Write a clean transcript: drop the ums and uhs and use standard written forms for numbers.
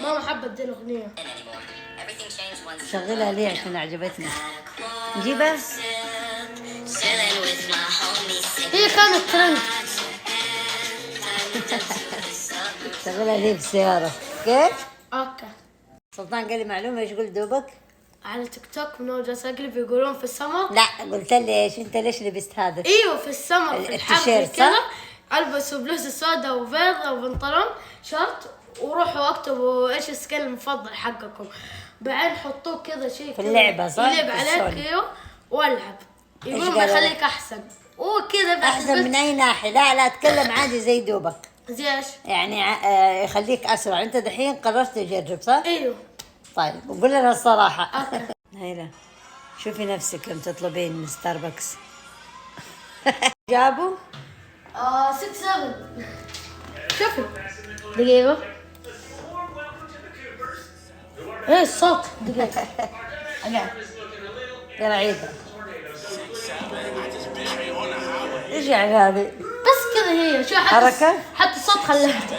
ماما حبت دي الأغنية. شغلها ليه عشان عجبتني. نجيبها. هي كانت ترند. شغلها ليه في السيارة. كيف؟ اوكي. سلطان قال لي معلومة، ايش قلت دوبك؟ على تيك توك من جالس اقلب يقولون في السمر. لا قلت لي ايش انت ليش لبست هذا؟ ايوه في السمر في الحر التيشيرت كذا صح؟ البسوا بلوزه سوداء وبيضة وبنطلون شورت وروحوا اكتبوا ايش السكيل المفضل حقكم، بعدين حطوه كذا شيء في اللعبة صح؟ يلعب عليك ايوه والعب يقولون قالوا لك؟ بيخليك احسن وكذا. احسن من اي ناحية؟ لا لا اتكلم عادي زي دوبك. زي ايش؟ يعني يخليك اسرع. انت دحين قررت تجرب صح؟ ايوه. طيب وقول لنا الصراحة. اوكي. هيلا شوفي نفسك يوم تطلبين من ستاربكس. جابوا؟ 6 7 شوفي دقيقة. ايه الصوت دقيقة. يلا عيدها. ايش يعني هذه؟ بس كذا هي شو حركة؟ حتى الصوت خليته.